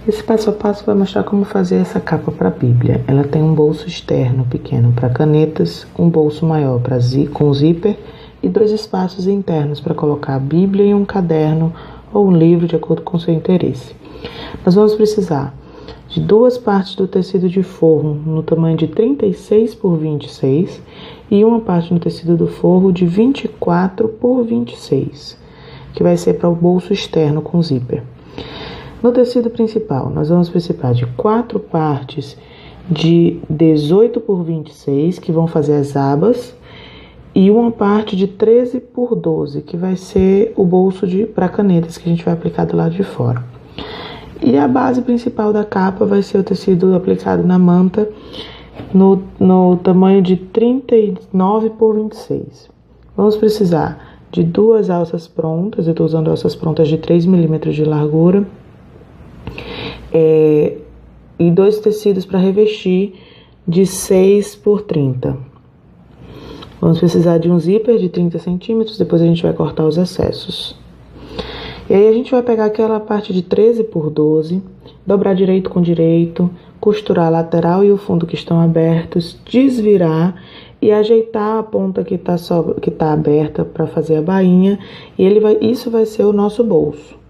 Esse passo a passo vai mostrar como fazer essa capa para a Bíblia. Ela tem um bolso externo pequeno para canetas, um bolso maior com zíper e 2 espaços internos para colocar a Bíblia e um caderno ou um livro de acordo com o seu interesse. Nós vamos precisar de 2 partes do tecido de forro no tamanho de 36 por 26 e uma parte no tecido do forro de 24 por 26, que vai ser para o bolso externo com zíper. No tecido principal, nós vamos precisar de 4 partes de 18 por 26, que vão fazer as abas, e uma parte de 13 por 12, que vai ser o bolso para canetas que a gente vai aplicar do lado de fora. E a base principal da capa vai ser o tecido aplicado na manta no tamanho de 39 por 26. Vamos precisar de 2 alças prontas, eu estou usando alças prontas de 3 milímetros de largura, e 2 tecidos para revestir de 6 por 30. Vamos precisar de um zíper de 30 centímetros, depois a gente vai cortar os excessos. E aí a gente vai pegar aquela parte de 13 por 12, dobrar direito com direito, costurar a lateral e o fundo que estão abertos, desvirar e ajeitar a ponta que tá aberta para fazer a bainha, e isso vai ser o nosso bolso.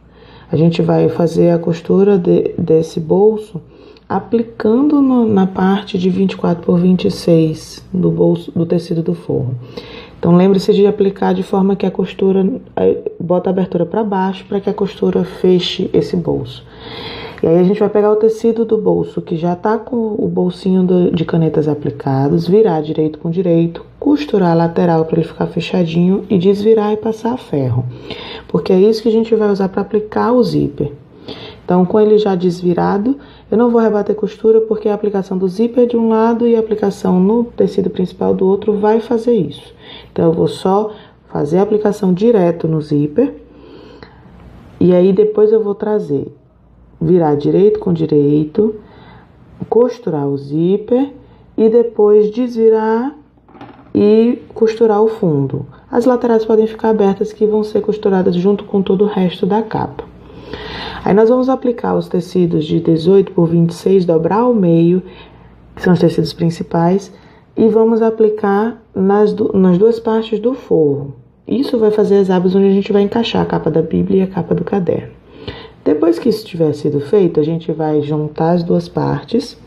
A gente vai fazer a costura desse bolso aplicando na parte de 24 por 26 do tecido do forro. Então lembre-se de aplicar de forma que a costura, bota a abertura para baixo para que a costura feche esse bolso. E aí a gente vai pegar o tecido do bolso que já está com o bolsinho de canetas aplicados, virar direito com direito, costurar a lateral para ele ficar fechadinho e desvirar e passar a ferro, porque é isso que a gente vai usar para aplicar o zíper. Então, com ele já desvirado, eu não vou rebater costura porque a aplicação do zíper de um lado e a aplicação no tecido principal do outro vai fazer isso. Então, eu vou só fazer a aplicação direto no zíper e aí depois eu vou virar direito com direito, costurar o zíper e depois desvirar e costurar o fundo. As laterais podem ficar abertas, que vão ser costuradas junto com todo o resto da capa. Aí nós vamos aplicar os tecidos de 18 por 26, dobrar ao meio, que são os tecidos principais, e vamos aplicar nas 2 partes do forro. Isso vai fazer as abas onde a gente vai encaixar a capa da Bíblia e a capa do caderno. Depois que isso tiver sido feito, a gente vai juntar as 2 partes,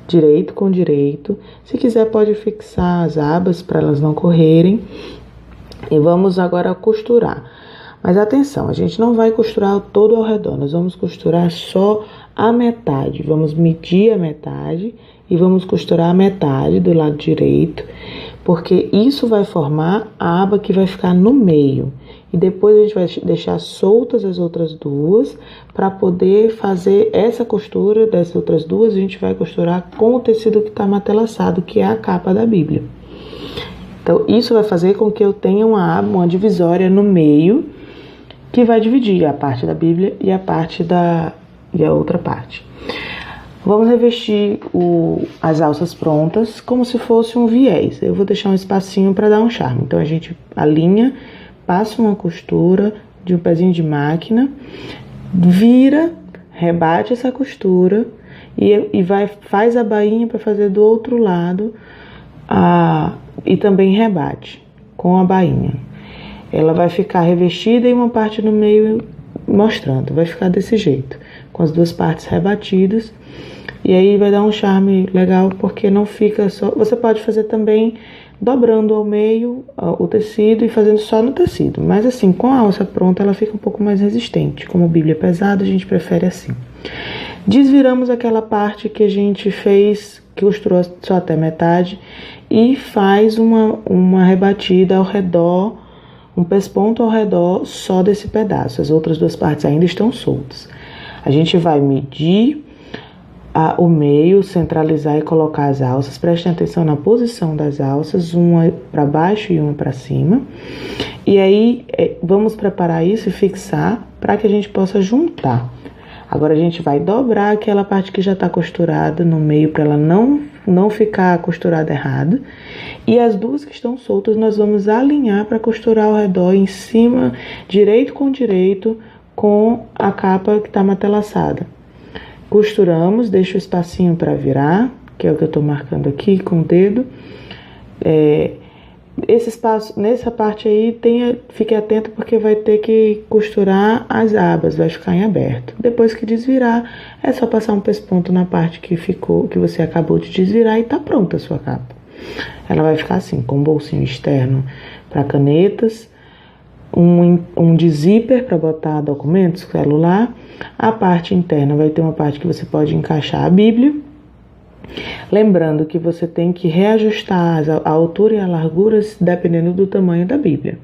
direito com direito. Se quiser pode fixar as abas para elas não correrem. E vamos agora costurar. Mas atenção, a gente não vai costurar todo ao redor, nós vamos costurar só a metade. Vamos medir a metade e vamos costurar a metade do lado direito, porque isso vai formar a aba que vai ficar no meio. E depois a gente vai deixar soltas as outras 2 para poder fazer essa costura dessas outras 2. A gente vai costurar com o tecido que está matelaçado, que é a capa da Bíblia. Então, isso vai fazer com que eu tenha uma aba, uma divisória no meio, que vai dividir a parte da Bíblia e a outra parte. Vamos revestir as alças prontas como se fosse um viés. Eu vou deixar um espacinho para dar um charme. Então a gente alinha, passa uma costura de um pezinho de máquina, vira, rebate essa costura e faz a bainha para fazer do outro lado e também rebate com a bainha. Ela vai ficar revestida e uma parte no meio mostrando. Vai ficar desse jeito, com as 2 partes rebatidas. E aí vai dar um charme legal, porque não fica só... Você pode fazer também dobrando ao meio o tecido e fazendo só no tecido. Mas assim, com a alça pronta, ela fica um pouco mais resistente. Como a Bíblia é pesada, a gente prefere assim. Desviramos aquela parte que a gente fez, que costurou só até metade, e faz uma rebatida ao redor, um pesponto ao redor só desse pedaço. As outras 2 partes ainda estão soltas. A gente vai medir o meio, centralizar e colocar as alças. Prestem atenção na posição das alças, uma para baixo e uma para cima. E aí vamos preparar isso e fixar para que a gente possa juntar. Agora a gente vai dobrar aquela parte que já está costurada no meio para ela não ficar costurada errado. E as 2 que estão soltas nós vamos alinhar para costurar ao redor, em cima, direito com direito, com a capa que está matelaçada. Costuramos, deixa o espacinho para virar, que é o que eu tô marcando aqui com o dedo. Esse espaço, nessa parte aí, fique atento porque vai ter que costurar as abas, vai ficar em aberto. Depois que desvirar, é só passar um pesponto na parte que você acabou de desvirar e tá pronta a sua capa. Ela vai ficar assim, com um bolsinho externo para canetas, um de zíper para botar documentos, celular. A parte interna vai ter uma parte que você pode encaixar a Bíblia. Lembrando que você tem que reajustar a altura e a largura dependendo do tamanho da Bíblia.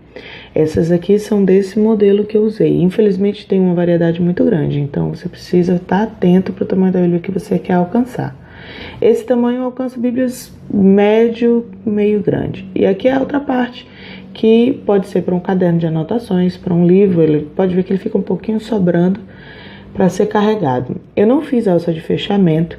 Essas aqui são desse modelo que eu usei. Infelizmente tem uma variedade muito grande, então você precisa estar atento para o tamanho da Bíblia que você quer alcançar. Esse tamanho alcança Bíblias médio, meio grande. E aqui é a outra parte, que pode ser para um caderno de anotações, para um livro. Ele pode ver que ele fica um pouquinho sobrando para ser carregado. Eu não fiz alça de fechamento,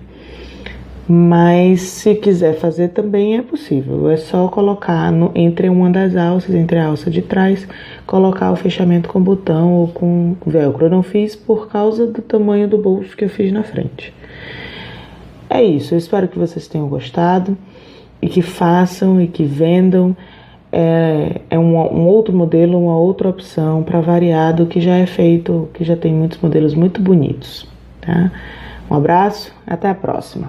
mas se quiser fazer também é possível. É só colocar entre uma das alças, entre a alça de trás, colocar o fechamento com botão ou com velcro. Eu não fiz por causa do tamanho do bolso que eu fiz na frente. É isso, eu espero que vocês tenham gostado e que façam e que vendam. É um outro modelo, uma outra opção para variar do que já é feito, que já tem muitos modelos muito bonitos, tá? Um abraço, até a próxima.